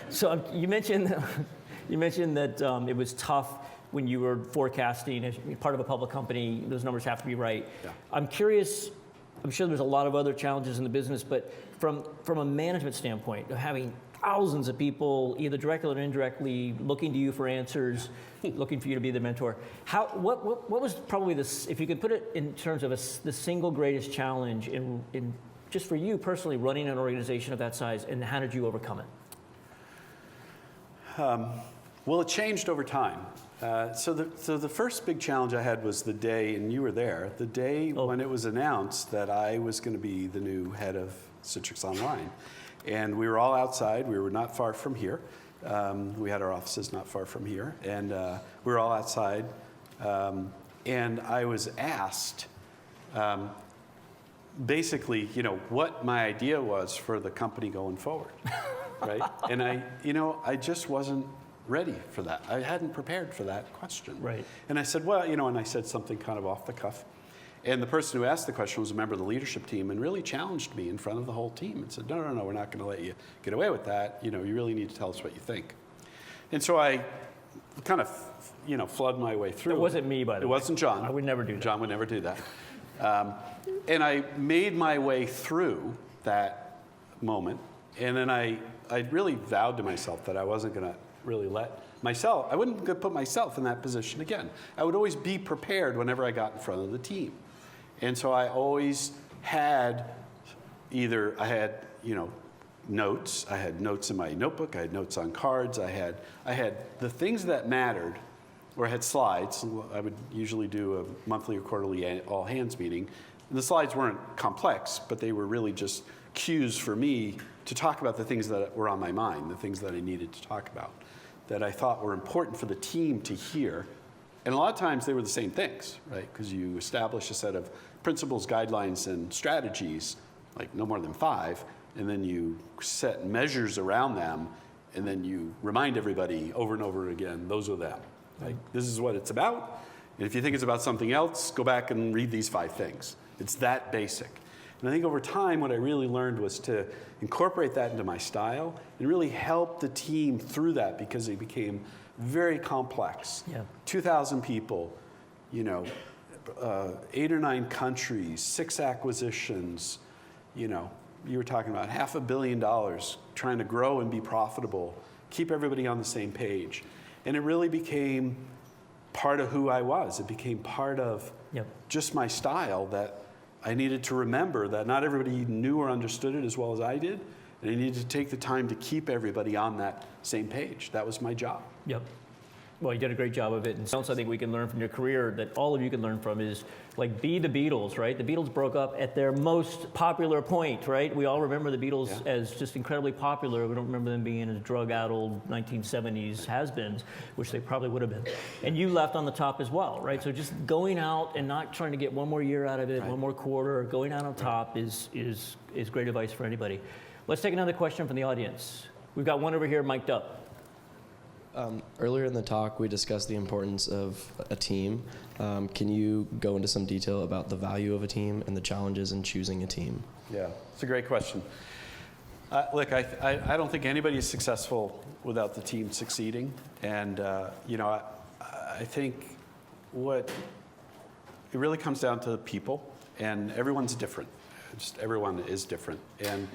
So you mentioned that it was tough when you were forecasting as part of a public company. Those numbers have to be right. Yeah. I'm curious. I'm sure there's a lot of other challenges in the business, but from a management standpoint, having thousands of people, either directly or indirectly, looking to you for answers, looking for you to be the mentor. What was probably this, if you could put it in terms of the single greatest challenge in just for you personally running an organization of that size, and how did you overcome it? Well, it changed over time. So the first big challenge I had was the day, and you were there, the day when it was announced that I was going to be the new head of Citrix Online. And we were all outside. We were not far from here. We had our offices not far from here. And we were all outside. And I was asked, basically, what my idea was for the company going forward, right? And I just wasn't ready for that. I hadn't prepared for that question. Right. And I said, well, and I said something kind of off the cuff. And the person who asked the question was a member of the leadership team and really challenged me in front of the whole team and said, no, we're not going to let you get away with that. You really need to tell us what you think. And so I kind of, flood my way through. It wasn't me, by the way. It wasn't John. I would never do that. John would never do that. And I made my way through that moment. And then I really vowed to myself that I wasn't going to really I wouldn't put myself in that position again. I would always be prepared whenever I got in front of the team. And so I always had notes. I had notes in my notebook. I had notes on cards. I had the things that mattered, or I had slides. I would usually do a monthly or quarterly all hands meeting. And the slides weren't complex, but they were really just cues for me to talk about the things that were on my mind, the things that I needed to talk about, that I thought were important for the team to hear. And a lot of times they were the same things, right? Because you establish a set of principles, guidelines, and strategies, like no more than 5, and then you set measures around them, and then you remind everybody over and over again, those are them. Like, this is what it's about. And if you think it's about something else, go back and read these 5 things. It's that basic. And I think over time, what I really learned was to incorporate that into my style and really help the team through that, because it became very complex. Yeah. 2,000 people, 8 or 9 countries, 6 acquisitions, you were talking about $500 million trying to grow and be profitable, keep everybody on the same page. And it really became part of who I was. It became part of just my style, that I needed to remember that not everybody knew or understood it as well as I did, and I needed to take the time to keep everybody on that same page. That was my job. Yep. Well, you did a great job of it. And something I think we can learn from your career, that all of you can learn from, is like, be the Beatles, right? The Beatles broke up at their most popular point, right? We all remember the Beatles as just incredibly popular. We don't remember them being as drug-addled 1970s has-beens, which they probably would have been. And you left on the top as well, right? So just going out and not trying to get one more year out of it, one more quarter, going out on top is great advice for anybody. Let's take another question from the audience. We've got one over here mic'd up. Earlier in the talk, we discussed the importance of a team. Can you go into some detail about the value of a team and the challenges in choosing a team? Yeah, it's a great question. Look, I don't think anybody is successful without the team succeeding. And, I think it really comes down to the people, and everyone's different. Just everyone is different. And,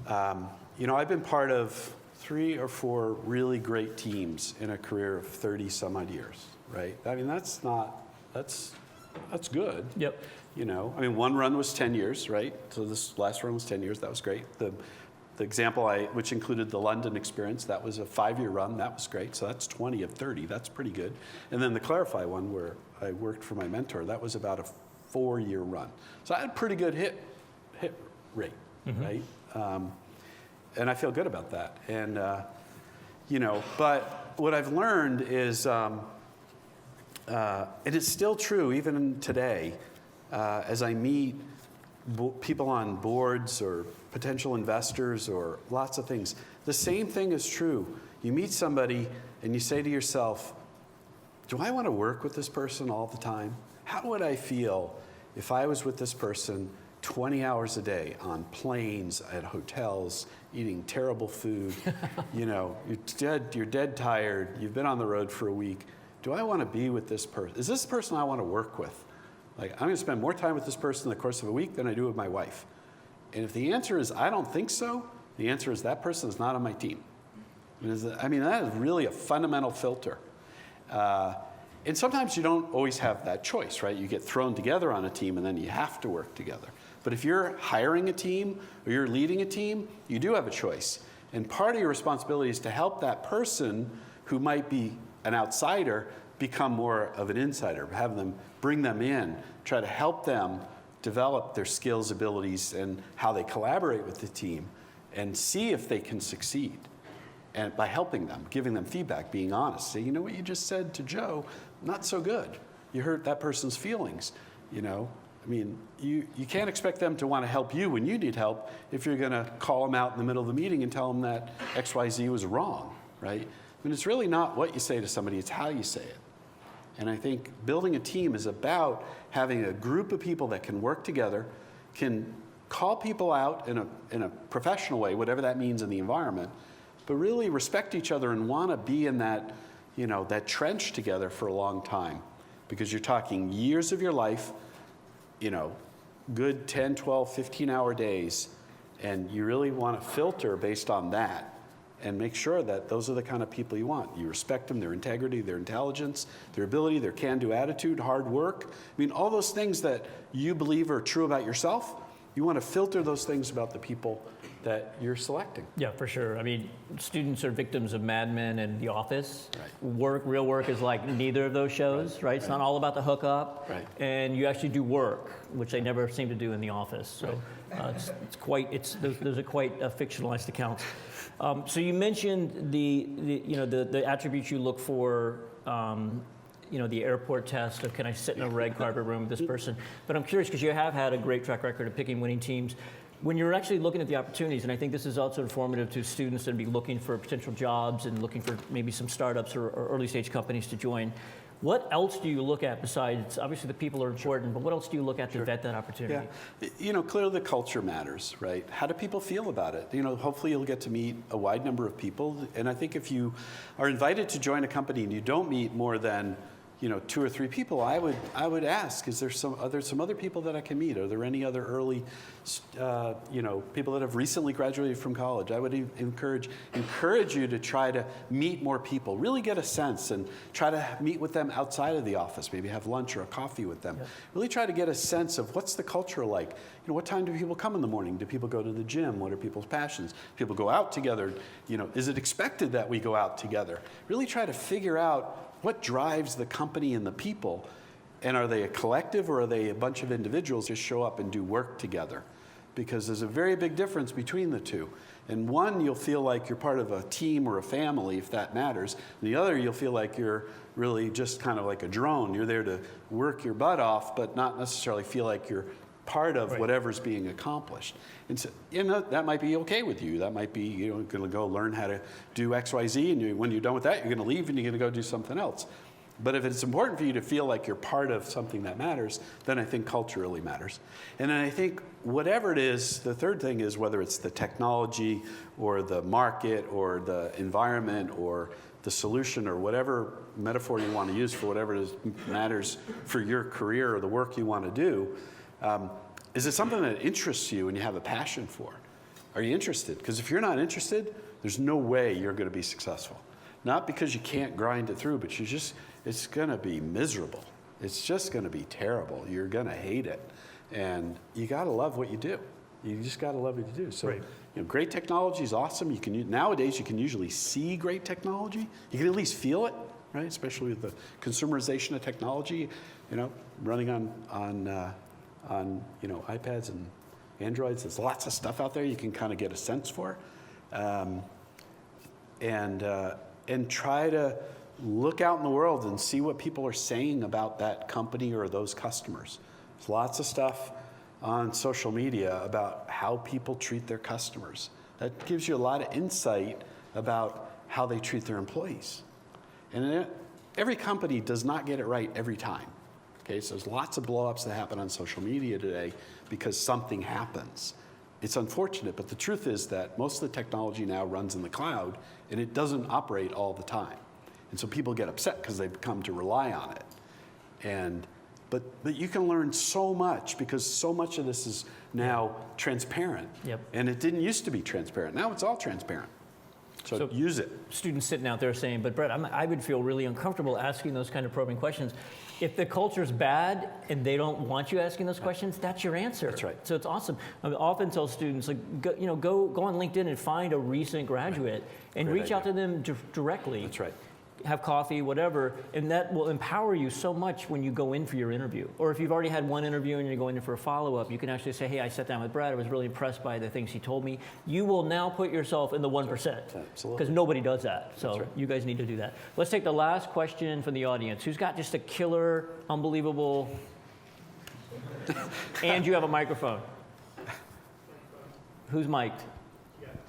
I've been part of 3 or 4 really great teams in a career of 30 some odd years, right? I mean, that's good. Yep. One run was 10 years, right? So this last run was 10 years, that was great. The example which included the London experience, that was a 5-year run, that was great. So that's 20 of 30, that's pretty good. And then the Clarify one, where I worked for my mentor, that was about a 4-year run. So I had a pretty good hit rate, right? And I feel good about that. And, but what I've learned is, and it's still true even today, as I meet people on boards or potential investors or lots of things, the same thing is true. You meet somebody and you say to yourself, do I want to work with this person all the time? How would I feel if I was with this person 20 hours a day on planes, at hotels, eating terrible food? You're dead tired, you've been on the road for a week. Do I want to be with this person? Is this the person I want to work with? Like, I'm going to spend more time with this person in the course of a week than I do with my wife. And if the answer is I don't think so, the answer is that person is not on my team. That is really a fundamental filter. And sometimes you don't always have that choice, right? You get thrown together on a team and then you have to work together. But if you're hiring a team or you're leading a team, you do have a choice. And part of your responsibility is to help that person who might be an outsider become more of an insider, have them, bring them in, try to help them develop their skills, abilities, and how they collaborate with the team, and see if they can succeed. And by helping them, giving them feedback, being honest, say, you know what you just said to Joe, not so good. You hurt that person's feelings, you can't expect them to want to help you when you need help if you're going to call them out in the middle of the meeting and tell them that XYZ was wrong, right? It's really not what you say to somebody, it's how you say it. And I think building a team is about having a group of people that can work together, can call people out in a professional way, whatever that means in the environment, but really respect each other and want to be in that, that trench together for a long time. Because you're talking years of your life, good 10, 12, 15-hour days, and you really want to filter based on that and make sure that those are the kind of people you want. You respect them, their integrity, their intelligence, their ability, their can-do attitude, hard work. All those things that you believe are true about yourself, you want to filter those things about the people that you're selecting. Yeah, for sure. Students are victims of Mad Men and The Office. Right. Real work is like neither of those shows, right? It's not all about the hookup. Right. And you actually do work, which they never seem to do in The Office. So those are quite fictionalized accounts. So you mentioned the attributes you look for. The airport test of, can I sit in a red carpet room with this person? But I'm curious, because you have had a great track record of picking winning teams. When you're actually looking at the opportunities, and I think this is also informative to students that be looking for potential jobs and looking for maybe some startups or early stage companies to join, What else do you look at besides, obviously the people are important, but what else do you look at to vet that opportunity? Yeah, clearly the culture matters, right? How do people feel about it? Hopefully you'll get to meet a wide number of people. And I think if you are invited to join a company and you don't meet more than 2 or 3 people, I would ask, are there some other people that I can meet? Are there any other early, people that have recently graduated from college? I would encourage you to try to meet more people, really get a sense, and try to meet with them outside of the office, maybe have lunch or a coffee with them. Yeah. Really try to get a sense of what's the culture like. What time do people come in the morning? Do people go to the gym? What are people's passions? People go out together. Is it expected that we go out together? Really try to figure out what drives the company and the people, and are they a collective or are they a bunch of individuals who show up and do work together? Because there's a very big difference between the two. And one, you'll feel like you're part of a team or a family, if that matters. And the other, you'll feel like you're really just kind of like a drone. You're there to work your butt off, but not necessarily feel like you're part of whatever's being accomplished. And so, that might be okay with you. That might be, you're going to go learn how to do X, Y, Z, and when you're done with that, you're going to leave and you're going to go do something else. But if it's important for you to feel like you're part of something that matters, then I think culture really matters. And then I think whatever it is, the third thing is whether it's the technology or the market or the environment or the solution or whatever metaphor you want to use for whatever it is matters for your career or the work you want to do, is it something that interests you and you have a passion for? Are you interested? Because if you're not interested, there's no way you're going to be successful. Not because you can't grind it through, but it's going to be miserable. It's just going to be terrible. You're going to hate it. And you got to love what you do. You just got to love what you do. So, great technology is awesome. Nowadays, you can usually see great technology. You can at least feel it, right? Especially with the consumerization of technology, running on iPads and Androids. There's lots of stuff out there you can kind of get a sense for, and try to look out in the world and see what people are saying about that company or those customers. There's lots of stuff on social media about how people treat their customers. That gives you a lot of insight about how they treat their employees. And every company does not get it right every time. Okay, so there's lots of blow-ups that happen on social media today because something happens. It's unfortunate, but the truth is that most of the technology now runs in the cloud, and it doesn't operate all the time. And so people get upset because they've come to rely on it. But you can learn so much because so much of this is now transparent. Yep. And it didn't used to be transparent. Now it's all transparent. So use it. Students sitting out there saying, but Brett, I would feel really uncomfortable asking those kind of probing questions. If the culture's bad and they don't want you asking those questions, that's your answer. That's right. So it's awesome. I often tell students, go on LinkedIn and find a recent graduate and reach out to them directly. That's right. Have coffee, whatever, and that will empower you so much when you go in for your interview. Or if you've already had one interview and you're going in for a follow-up, you can actually say, hey, I sat down with Brad, I was really impressed by the things he told me. You will now put yourself in the 1%. Absolutely. Because nobody does that. So you guys need to do that. Let's take the last question from the audience. Who's got just a killer, unbelievable, and you have a microphone. Who's mic'd?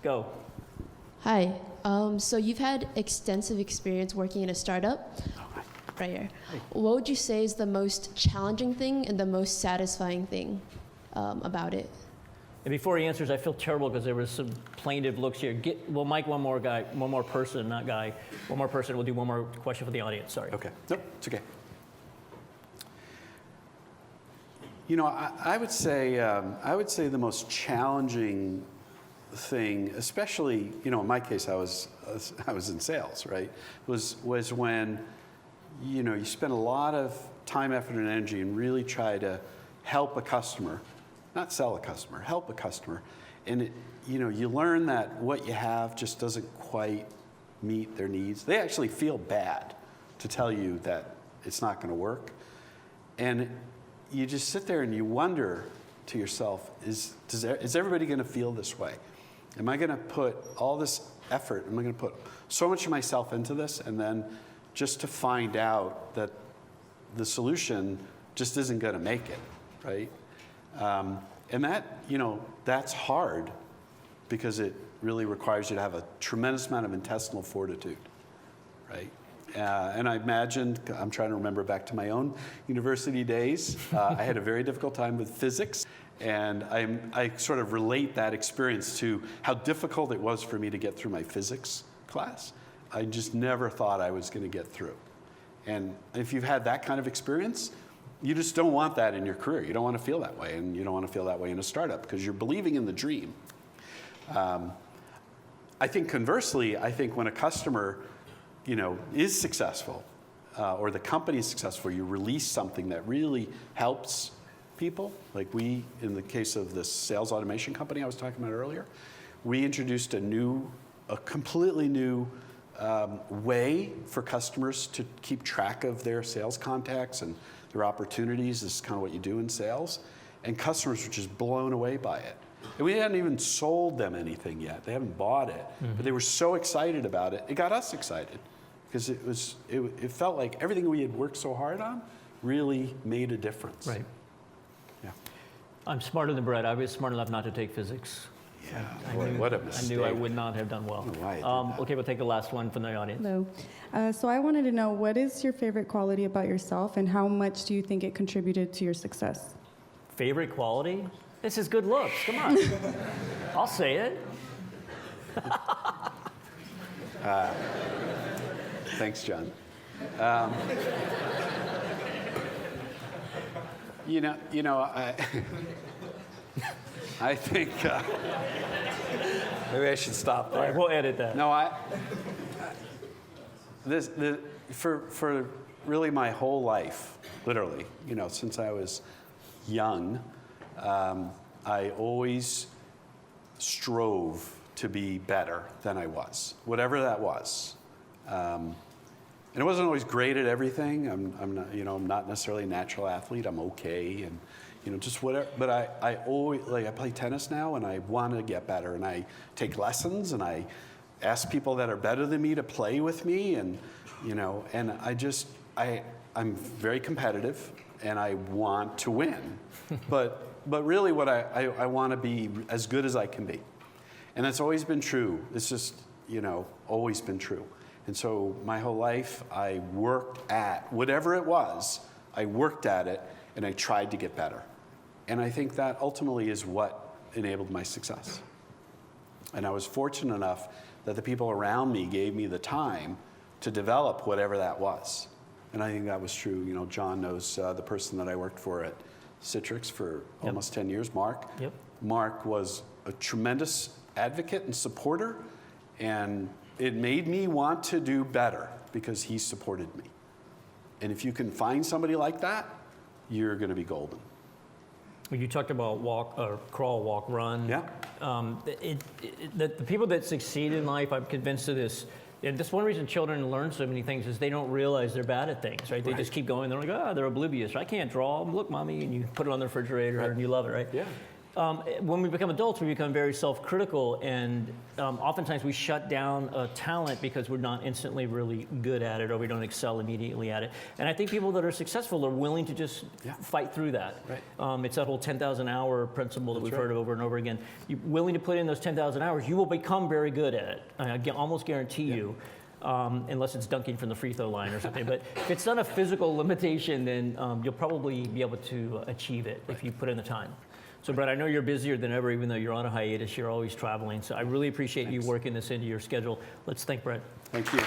Go. Hi. So you've had extensive experience working in a startup. Right here. What would you say is the most challenging thing and the most satisfying thing about it? And before he answers, I feel terrible because there was some plaintive looks here. We'll mic one more person, not guy. One more person. We'll do one more question for the audience. Sorry. Okay. Nope, it's okay. I would say the most challenging thing, especially, in my case, I was in sales, right? Was when, you spend a lot of time, effort, and energy and really try to help a customer, not sell a customer, help a customer. And, you learn that what you have just doesn't quite meet their needs. They actually feel bad to tell you that it's not going to work. And you just sit there and you wonder to yourself, is everybody going to feel this way? Am I going to put all this effort, am I going to put so much of myself into this, and then just to find out that the solution just isn't going to make it, right? And that, that's hard because it really requires you to have a tremendous amount of intestinal fortitude, right? And I imagined, I'm trying to remember back to my own university days, I had a very difficult time with physics. And I sort of relate that experience to how difficult it was for me to get through my physics class. I just never thought I was going to get through. And if you've had that kind of experience, you just don't want that in your career. You don't want to feel that way, and you don't want to feel that way in a startup because you're believing in the dream. I think conversely, I think when a customer, is successful, or the company is successful, you release something that really helps people. Like we, in the case of this sales automation company I was talking about earlier, we introduced a completely new way for customers to keep track of their sales contacts and their opportunities. This is kind of what you do in sales. And customers were just blown away by it. And we hadn't even sold them anything yet. They haven't bought it. But they were so excited about it. It got us excited because it felt like everything we had worked so hard on really made a difference. Right. Yeah. I'm smarter than Brett. I was smart enough not to take physics. Yeah, boy, what a mistake. I knew I would not have done well. I don't know why I did that. Okay, we'll take the last one from the audience. Hello. So I wanted to know, what is your favorite quality about yourself, and how much do you think it contributed to your success? Favorite quality? This is good looks. Come on. I'll say it. Thanks, John. I think maybe I should stop there. All right, we'll edit that. No, for really my whole life, literally, since I was young, I always strove to be better than I was, whatever that was. And I wasn't always great at everything. I'm not necessarily a natural athlete. I'm okay, and just whatever. But I always, I play tennis now, and I want to get better. And I take lessons, and I ask people that are better than me to play with me, and and I'm very competitive, and I want to win. But really, what I want to be as good as I can be, and that's always been true. It's just always been true. And so my whole life, I worked at whatever it was. I worked at it, and I tried to get better. And I think that ultimately is what enabled my success. And I was fortunate enough that the people around me gave me the time to develop whatever that was. And I think that was true. John knows the person that I worked for at Citrix for almost 10 years, Mark. Yep. Mark was a tremendous advocate and supporter, and it made me want to do better because he supported me. And if you can find somebody like that, you're going to be golden. Well, you talked about crawl, walk, run. Yeah. The people that succeed in life, I'm convinced of this. And that's one reason children learn so many things is they don't realize they're bad at things, right? They just keep going. They're like, they're oblivious. I can't draw. Look, mommy, and you put it on the refrigerator, and you love it, right? Yeah. When we become adults, we become very self-critical, and oftentimes we shut down a talent because we're not instantly really good at it, or we don't excel immediately at it. And I think people that are successful are willing to just fight through that. Right. It's that whole 10,000-hour principle that we've heard of over and over again. You're willing to put in those 10,000 hours, you will become very good at it. I almost guarantee you. Unless it's dunking from the free throw line or something. But if it's not a physical limitation, then you'll probably be able to achieve it if you put in the time. So, Brett, I know you're busier than ever, even though you're on a hiatus. You're always traveling. So I really appreciate you working this into your schedule. Let's thank Brett. Thank you.